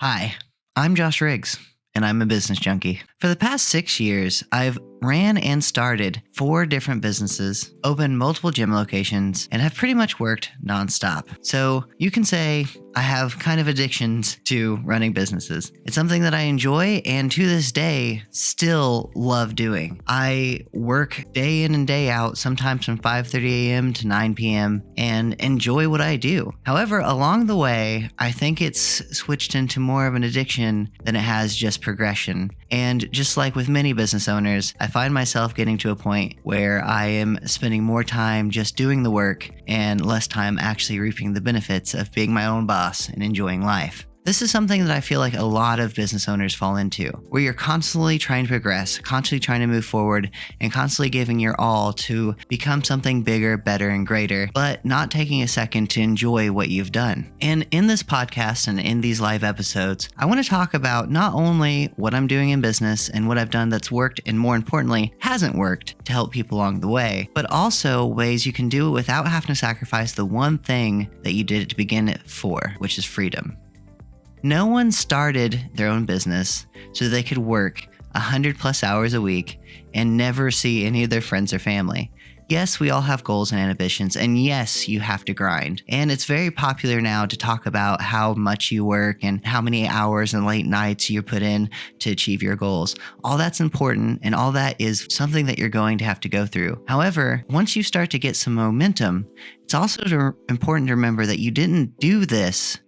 Hi, I'm Josh Riggs, and I'm a business junkie. For the past 6 years, I've ran and started 4 different businesses, opened multiple gym locations, and have pretty much worked nonstop. So you can say I have kind of addictions to running businesses. It's something that I enjoy and to this day still love doing. I work day in and day out, sometimes from 5:30 a.m. to 9 p.m. and enjoy what I do. However, along the way, I think it's switched into more of an addiction than it has just progression. And just like with many business owners, I find myself getting to a point where I am spending more time just doing the work and less time actually reaping the benefits of being my own boss and enjoying life. This is something that I feel like a lot of business owners fall into, where you're constantly trying to progress, constantly trying to move forward, and constantly giving your all to become something bigger, better, and greater, but not taking a second to enjoy what you've done. And in this podcast and in these live episodes, I want to talk about not only what I'm doing in business and what I've done that's worked and more importantly, hasn't worked to help people along the way, but also ways you can do it without having to sacrifice the one thing that you did it to begin it for, which is freedom. No one started their own business so they could work 100+ hours a week and never see any of their friends or family. Yes, we all have goals and ambitions, and yes, you have to grind. And it's very popular now to talk about how much you work and how many hours and late nights you put in to achieve your goals. All that's important, and all that is something that you're going to have to go through. However, once you start to get some momentum, it's also important to remember that you didn't do this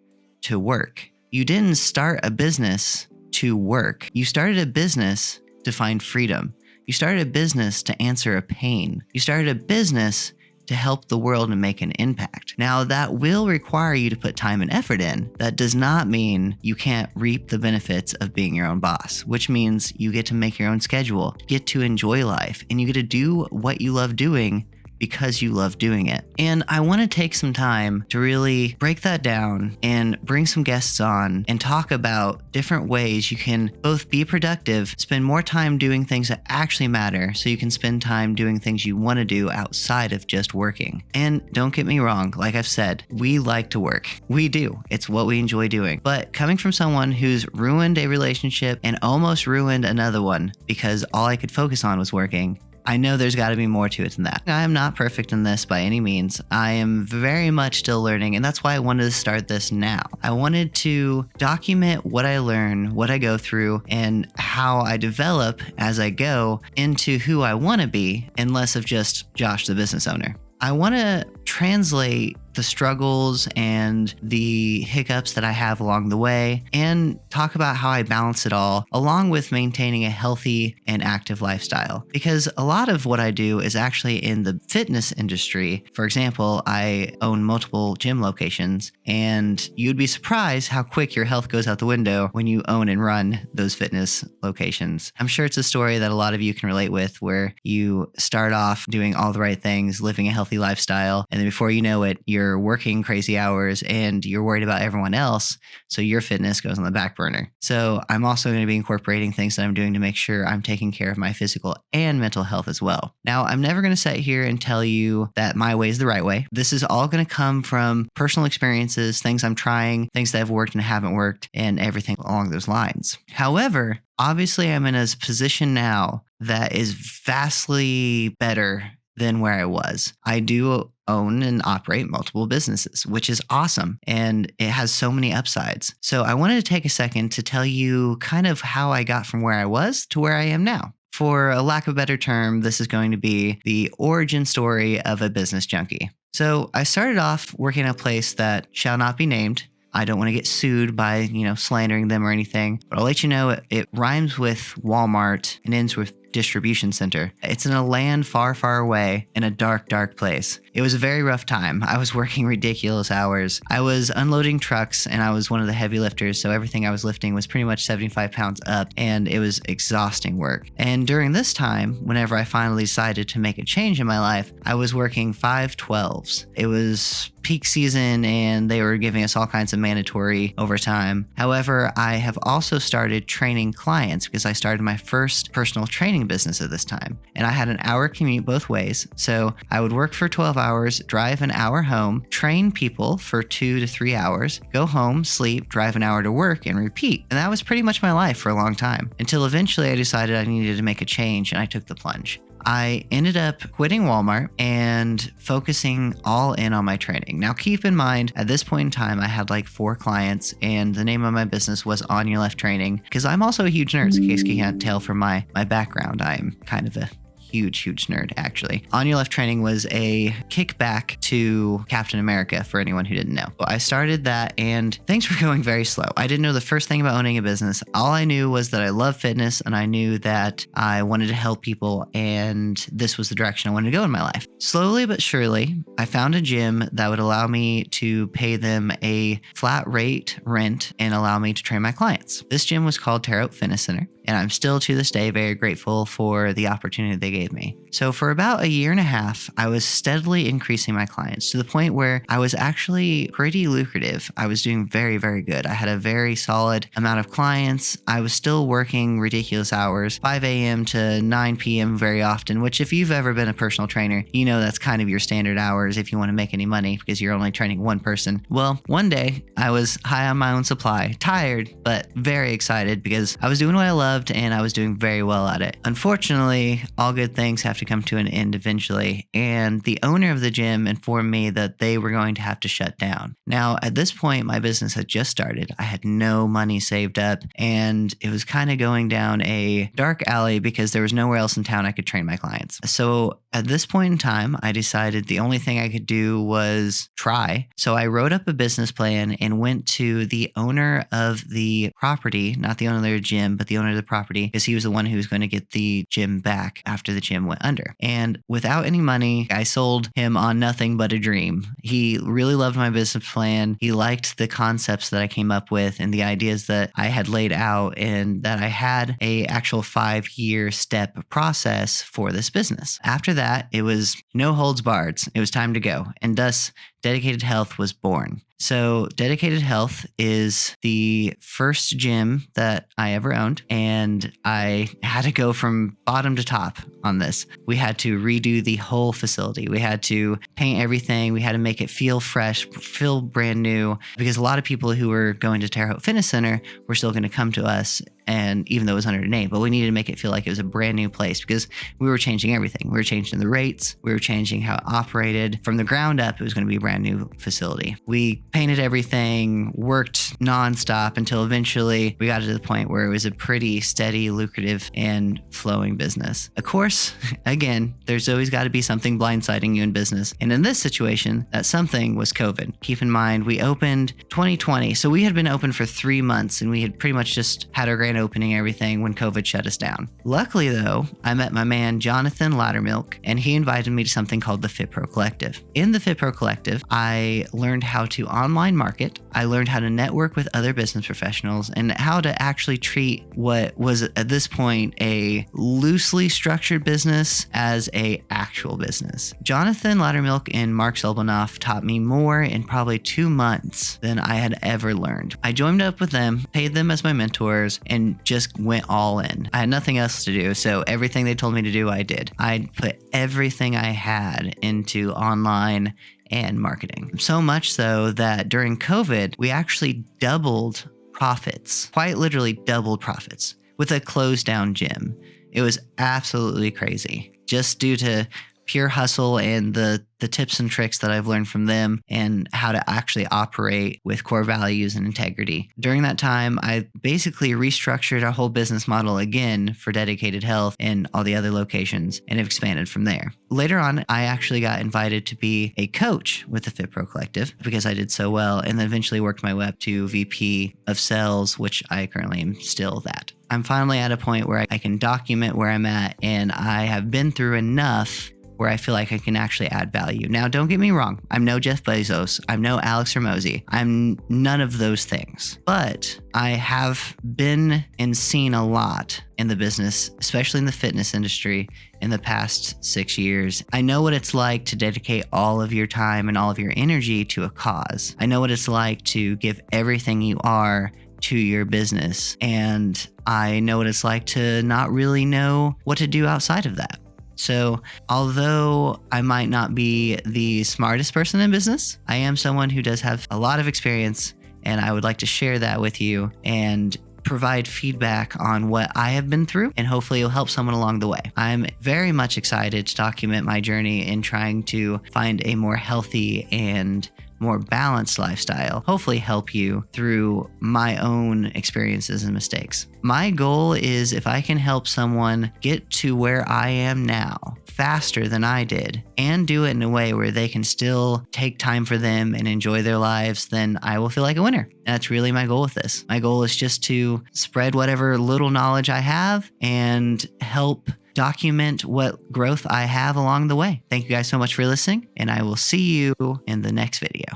to work. You didn't start a business to work. You started a business to find freedom. You started a business to answer a pain. You started a business to help the world and make an impact. Now, that will require you to put time and effort in. That does not mean you can't reap the benefits of being your own boss, which means you get to make your own schedule, get to enjoy life, and you get to do what you love doing because you love doing it. And I want to take some time to really break that down and bring some guests on and talk about different ways you can both be productive, spend more time doing things that actually matter so you can spend time doing things you want to do outside of just working. And don't get me wrong, like I've said, we like to work. We do. It's what we enjoy doing. But coming from someone who's ruined a relationship and almost ruined another one because all I could focus on was working, I know there's got to be more to it than that. I am not perfect in this by any means. I am very much still learning, and that's why I wanted to start this now. I wanted to document what I learn, what I go through, and how I develop as I go into who I want to be, and less of just Josh, the business owner. I want to translate the struggles and the hiccups that I have along the way and talk about how I balance it all along with maintaining a healthy and active lifestyle. Because a lot of what I do is actually in the fitness industry. For example, I own multiple gym locations, and you'd be surprised how quick your health goes out the window when you own and run those fitness locations. I'm sure it's a story that a lot of you can relate with, where you start off doing all the right things, living a healthy lifestyle, and then before you know it, you're working crazy hours and you're worried about everyone else. So your fitness goes on the back burner. So I'm also going to be incorporating things that I'm doing to make sure I'm taking care of my physical and mental health as well. Now, I'm never going to sit here and tell you that my way is the right way. This is all going to come from personal experiences, things I'm trying, things that have worked and haven't worked, and everything along those lines. However, obviously I'm in a position now that is vastly better than where I was. I do own and operate multiple businesses, which is awesome. And it has so many upsides. So I wanted to take a second to tell you kind of how I got from where I was to where I am now. For a lack of a better term, this is going to be the origin story of a business junkie. So I started off working at a place that shall not be named. I don't want to get sued by, slandering them or anything, but I'll let you know it rhymes with Walmart and ends with distribution center. It's in a land far, far away in a dark, dark place. It was a very rough time. I was working ridiculous hours. I was unloading trucks and I was one of the heavy lifters. So everything I was lifting was pretty much 75 pounds up, and it was exhausting work. And during this time, whenever I finally decided to make a change in my life, I was working 5/12s. It was peak season and they were giving us all kinds of mandatory overtime. However, I have also started training clients because I started my first personal training business at this time. And I had an hour commute both ways. So I would work for 12 hours, drive an hour home, train people for 2 to 3 hours, go home, sleep, drive an hour to work, and repeat. And that was pretty much my life for a long time until eventually I decided I needed to make a change and I took the plunge. I ended up quitting Walmart and focusing all in on my training. Now, keep in mind, at this point in time, I had like 4 clients and the name of my business was On Your Left Training because I'm also a huge nerd, in case you can't tell from my background. I'm kind of a huge nerd, actually. On Your Left Training was a kickback to Captain America for anyone who didn't know. Well, I started that and things were going very slow. I didn't know the first thing about owning a business. All I knew was that I love fitness and I knew that I wanted to help people and this was the direction I wanted to go in my life. Slowly but surely, I found a gym that would allow me to pay them a flat rate rent and allow me to train my clients. This gym was called Terre Haute Fitness Center. And I'm still to this day very grateful for the opportunity they gave me. So for about a year and a half, I was steadily increasing my clients to the point where I was actually pretty lucrative. I was doing very, very good. I had a very solid amount of clients. I was still working ridiculous hours, 5 a.m. to 9 p.m. very often, which if you've ever been a personal trainer, you know that's kind of your standard hours if you want to make any money because you're only training one person. Well, one day I was high on my own supply, tired, but very excited because I was doing what I loved and I was doing very well at it. Unfortunately, all good things have to come to an end eventually, and the owner of the gym informed me that they were going to have to shut down. Now, at this point, my business had just started. I had no money saved up, and it was kind of going down a dark alley because there was nowhere else in town I could train my clients. So at this point in time, I decided the only thing I could do was try. So I wrote up a business plan and went to the owner of the property, not the owner of their gym, but the owner of the property, because he was the one who was going to get the gym back after the gym went under. And without any money, I sold him on nothing but a dream. He really loved my business plan. He liked the concepts that I came up with and the ideas that I had laid out, and that I had a actual 5-year step process for this business. After that, it was no holds barred. It was time to go. And thus, Dedicated Health was born. So Dedicated Health is the first gym that I ever owned, and I had to go from bottom to top on this. We had to redo the whole facility. We had to paint everything. We had to make it feel fresh, feel brand new, because a lot of people who were going to Terre Haute Fitness Center were still going to come to us, and even though it was under a name, but we needed to make it feel like it was a brand new place because we were changing everything. We were changing the rates. We were changing how it operated. From the ground up, it was going to be a brand new facility. We painted everything, worked nonstop until eventually we got to the point where it was a pretty steady, lucrative, and flowing business. Of course, again, there's always got to be something blindsiding you in business. And in this situation, that something was COVID. Keep in mind, we opened 2020. So we had been open for 3 months and we had pretty much just had our grand opening and everything when COVID shut us down. Luckily though, I met my man, Jonathan Loudermilk, and he invited me to something called the Fit Pro Collective. In the Fit Pro Collective, I learned how to online market. I learned how to network with other business professionals and how to actually treat what was at this point a loosely structured business as a actual business. Jonathan Loudermilk and Mark Zelbanoff taught me more in probably 2 months than I had ever learned. I joined up with them, paid them as my mentors, and just went all in. I had nothing else to do, so everything they told me to do, I did. I put everything I had into online and marketing. So much so that during COVID, we actually doubled profits, quite literally doubled profits with a closed down gym. It was absolutely crazy just due to pure hustle and the tips and tricks that I've learned from them and how to actually operate with core values and integrity. During that time, I basically restructured our whole business model again for Dedicated Health and all the other locations and have expanded from there. Later on, I actually got invited to be a coach with the Fit Pro Collective because I did so well, and then eventually worked my way up to VP of sales, which I currently am still that. I'm finally at a point where I can document where I'm at, and I have been through enough where I feel like I can actually add value. Now, don't get me wrong. I'm no Jeff Bezos. I'm no Alex Hormozy. I'm none of those things. But I have been and seen a lot in the business, especially in the fitness industry, in the past 6 years. I know what it's like to dedicate all of your time and all of your energy to a cause. I know what it's like to give everything you are to your business. And I know what it's like to not really know what to do outside of that. So although I might not be the smartest person in business, I am someone who does have a lot of experience, and I would like to share that with you and provide feedback on what I have been through, and hopefully it'll help someone along the way. I'm very much excited to document my journey in trying to find a more healthy and more balanced lifestyle, hopefully help you through my own experiences and mistakes. My goal is if I can help someone get to where I am now faster than I did and do it in a way where they can still take time for them and enjoy their lives, then I will feel like a winner. That's really my goal with this. My goal is just to spread whatever little knowledge I have and help document what growth I have along the way. Thank you guys so much for listening, and I will see you in the next video.